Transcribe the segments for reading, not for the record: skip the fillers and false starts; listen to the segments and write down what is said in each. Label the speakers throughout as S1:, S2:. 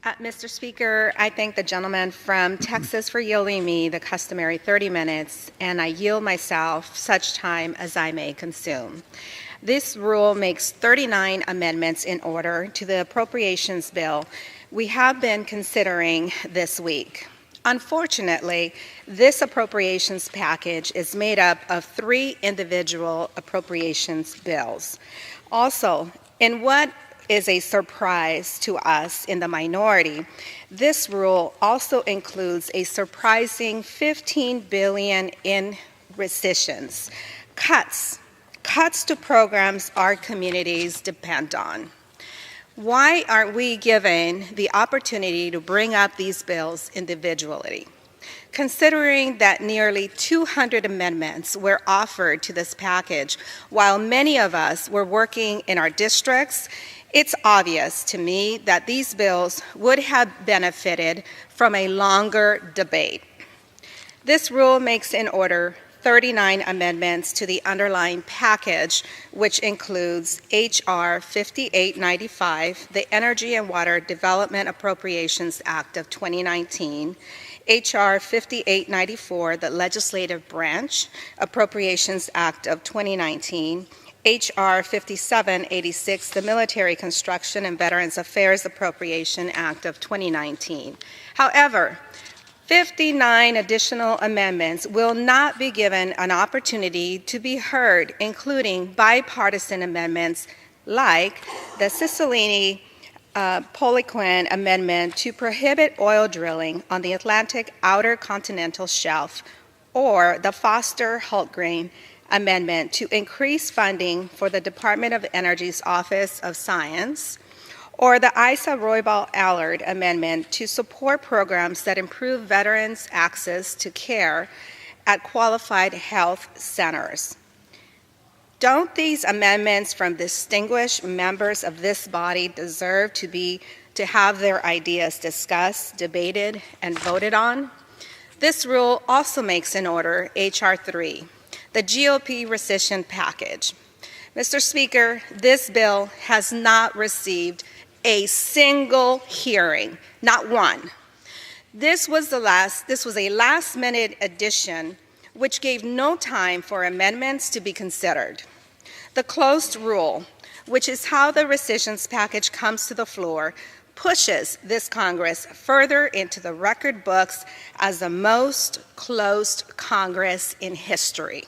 S1: Mr. Speaker, I thank the gentleman from Texas for yielding me the customary 30 minutes, and I yield myself such time as I may consume. This rule makes 39 amendments in order to the Appropriations Bill we have been considering this week. Unfortunately, this appropriations package is made up of 3 individual appropriations bills. Also, in what is a surprise to us in the minority, this rule also includes a surprising $15 billion in rescissions, cuts to programs our communities depend on. Why aren't we given the opportunity to bring up these bills individually? Considering that nearly 200 amendments were offered to this package, while many of us were working in our districts, it's obvious to me that these bills would have benefited from a longer debate. This rule makes in order 39 amendments to the underlying package, which includes H.R. 5895, the Energy and Water Development Appropriations Act of 2019, H.R. 5894, the Legislative Branch Appropriations Act of 2019, H.R. 5786, the Military Construction and Veterans Affairs Appropriation Act of 2019. However, 59 additional amendments will not be given an opportunity to be heard, including bipartisan amendments like the Cicilline-Poliquin Amendment to prohibit oil drilling on the Atlantic Outer Continental Shelf, or the Foster-Hultgren Amendment to increase funding for the Department of Energy's Office of Science, or the Issa-Roybal-Allard Amendment to support programs that improve veterans' access to care at qualified health centers. Don't these amendments from distinguished members of this body deserve to have their ideas discussed, debated, and voted on? This rule also makes in order H.R. 3, the GOP rescission package. Mr. Speaker, this bill has not received a single hearing, not one. This was a last-minute addition which gave no time for amendments to be considered. The closed rule, which is how the rescissions package comes to the floor, pushes this Congress further into the record books as the most closed Congress in history.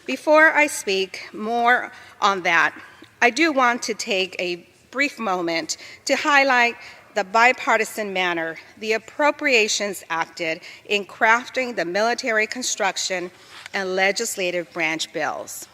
S1: Before I speak more on that, I do want to take a brief moment to highlight the bipartisan manner the Appropriations acted in crafting the military construction and legislative branch bills.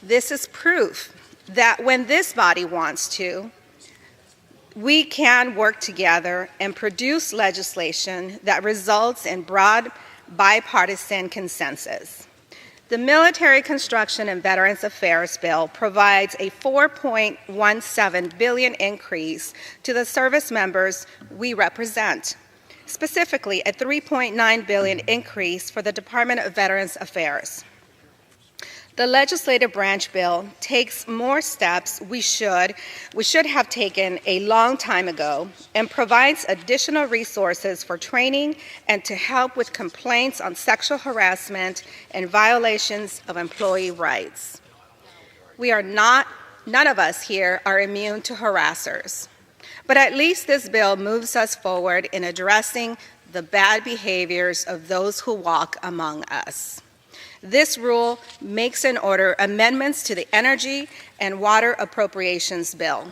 S1: This is proof that when this body wants to, we can work together and produce legislation that results in broad bipartisan consensus. The Military Construction and Veterans Affairs Bill provides a $4.17 billion increase to the service members we represent, specifically a $3.9 billion increase for the Department of Veterans Affairs. The legislative branch bill takes more steps we should have taken a long time ago and provides additional resources for training and to help with complaints on sexual harassment and violations of employee rights. None of us here are immune to harassers, but at least this bill moves us forward in addressing the bad behaviors of those who walk among us. This rule makes in order amendments to the Energy and Water Appropriations Bill.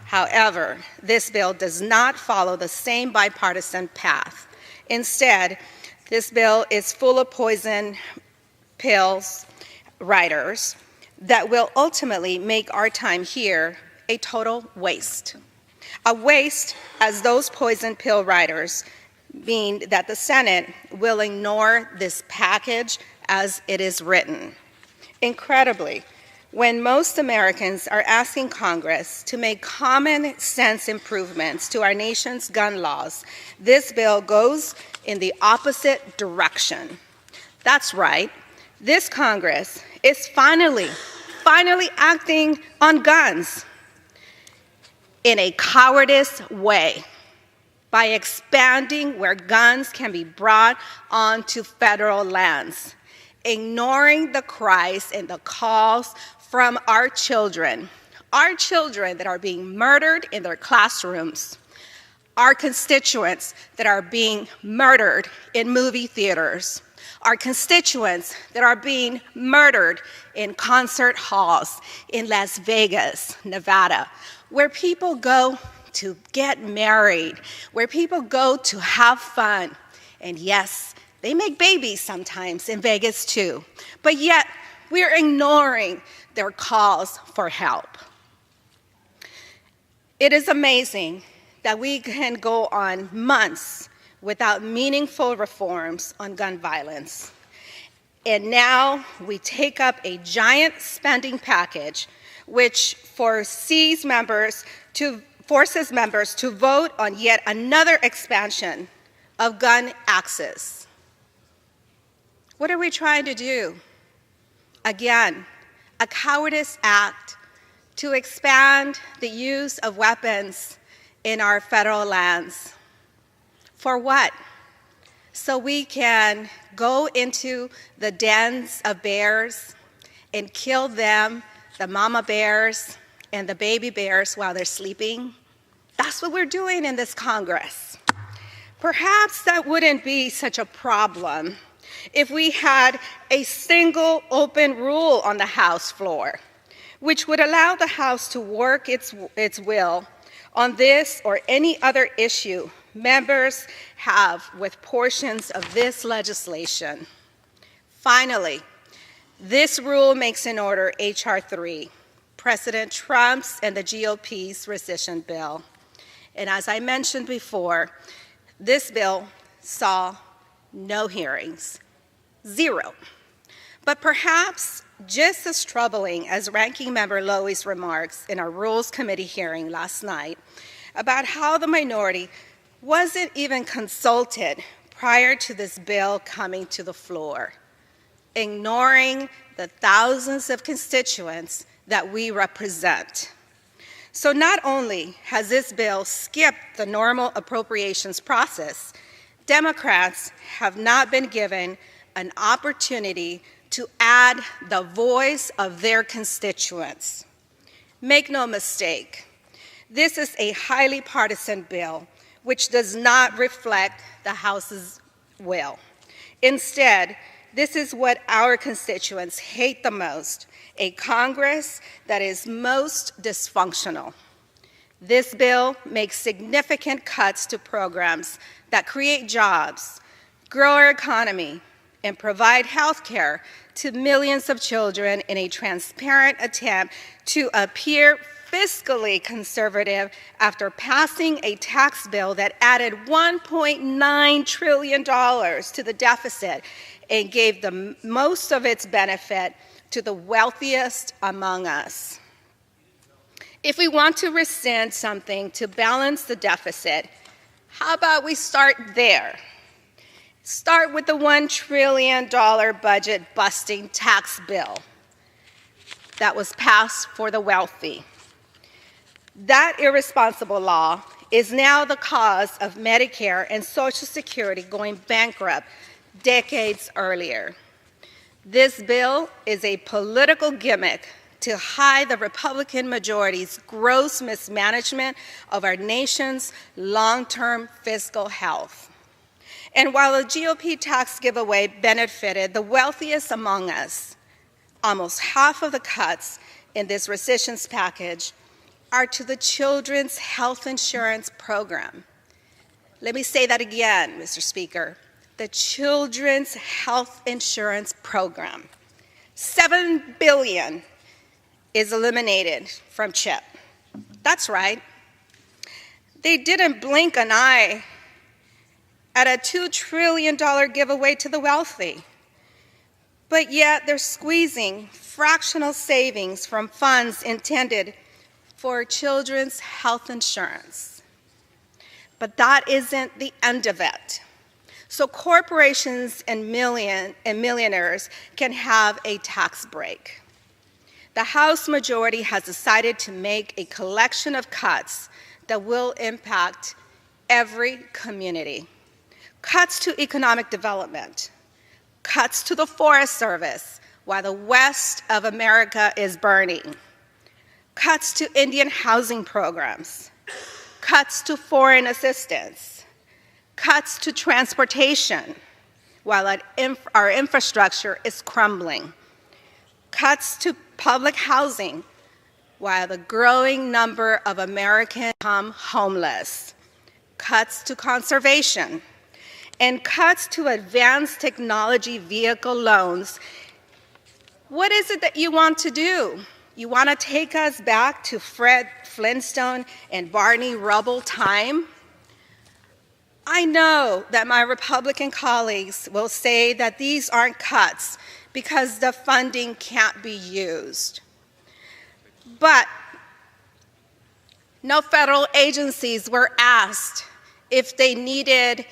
S1: However, this bill does not follow the same bipartisan path. Instead, this bill is full of poison pills riders that will ultimately make our time here a total waste. A waste, as those poison pill riders mean that the Senate will ignore this package as it is written. Incredibly, when most Americans are asking Congress to make common sense improvements to our nation's gun laws, this bill goes in the opposite direction. That's right, this Congress is finally acting on guns in a cowardice way. by expanding where guns can be brought onto federal lands, ignoring the cries and the calls from our children that are being murdered in their classrooms, our constituents that are being murdered in movie theaters, our constituents that are being murdered in concert halls in Las Vegas, Nevada, where people go to get married, where people go to have fun. And yes, they make babies sometimes in Vegas too, but yet we're ignoring their calls for help. It is amazing that we can go on months without meaningful reforms on gun violence. And now we take up a giant spending package which forces members to vote on yet another expansion of gun access. What are we trying to do? Again, a cowardice act to expand the use of weapons in our federal lands. For what? So we can go into the dens of bears and kill them, the mama bears and the baby bears, while they're sleeping? That's what we're doing in this Congress. Perhaps that wouldn't be such a problem if we had a single open rule on the House floor, which would allow the House to work its will on this or any other issue members have with portions of this legislation. Finally, this rule makes in order H.R. 3, President Trump's and the GOP's rescission bill. And as I mentioned before, this bill saw no hearings, 0. But perhaps just as troubling as Ranking Member Lowy's remarks in our Rules Committee hearing last night about how the minority wasn't even consulted prior to this bill coming to the floor, ignoring the thousands of constituents that we represent. So not only has this bill skipped the normal appropriations process, Democrats have not been given an opportunity to add the voice of their constituents. Make no mistake, this is a highly partisan bill which does not reflect the House's will. Instead, this is what our constituents hate the most, a Congress that is most dysfunctional. This bill makes significant cuts to programs that create jobs, grow our economy, and provide health care to millions of children in a transparent attempt to appear fiscally conservative after passing a tax bill that added $1.9 trillion to the deficit and gave the most of its benefit to the wealthiest among us. If we want to rescind something to balance the deficit, how about we start there? Start with the $1 trillion budget-busting tax bill that was passed for the wealthy. That irresponsible law is now the cause of Medicare and Social Security going bankrupt decades earlier. This bill is a political gimmick to hide the Republican majority's gross mismanagement of our nation's long-term fiscal health. And while the GOP tax giveaway benefited the wealthiest among us, almost half of the cuts in this rescissions package are to the Children's Health Insurance Program. Let me say that again, Mr. Speaker. The Children's Health Insurance Program. $7 billion is eliminated from CHIP. That's right. They didn't blink an eye at a $2 trillion giveaway to the wealthy. But yet they're squeezing fractional savings from funds intended for children's health insurance. But that isn't the end of it. So corporations and millionaires can have a tax break. The House majority has decided to make a collection of cuts that will impact every community. Cuts to economic development, cuts to the Forest Service while the West of America is burning, cuts to Indian housing programs, cuts to foreign assistance, cuts to transportation while our infrastructure is crumbling, cuts to public housing while the growing number of Americans become homeless, cuts to conservation, and cuts to advanced technology vehicle loans. What is it that you want to do? You want to take us back to Fred Flintstone and Barney Rubble time? I know that my Republican colleagues will say that these aren't cuts because the funding can't be used. But no federal agencies were asked if they needed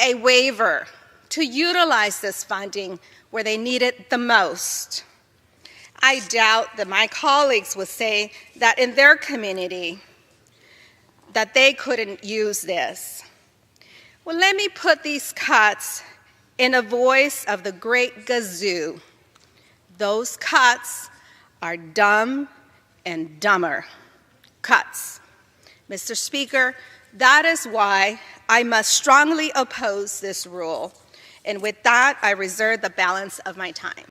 S1: a waiver to utilize this funding where they need it the most. I doubt that my colleagues would say that in their community that they couldn't use this. Well, let me put these cuts in a voice of the great Gazoo. Those cuts are dumb and dumber cuts. Mr. Speaker, that is why I must strongly oppose this rule. And with that, I reserve the balance of my time.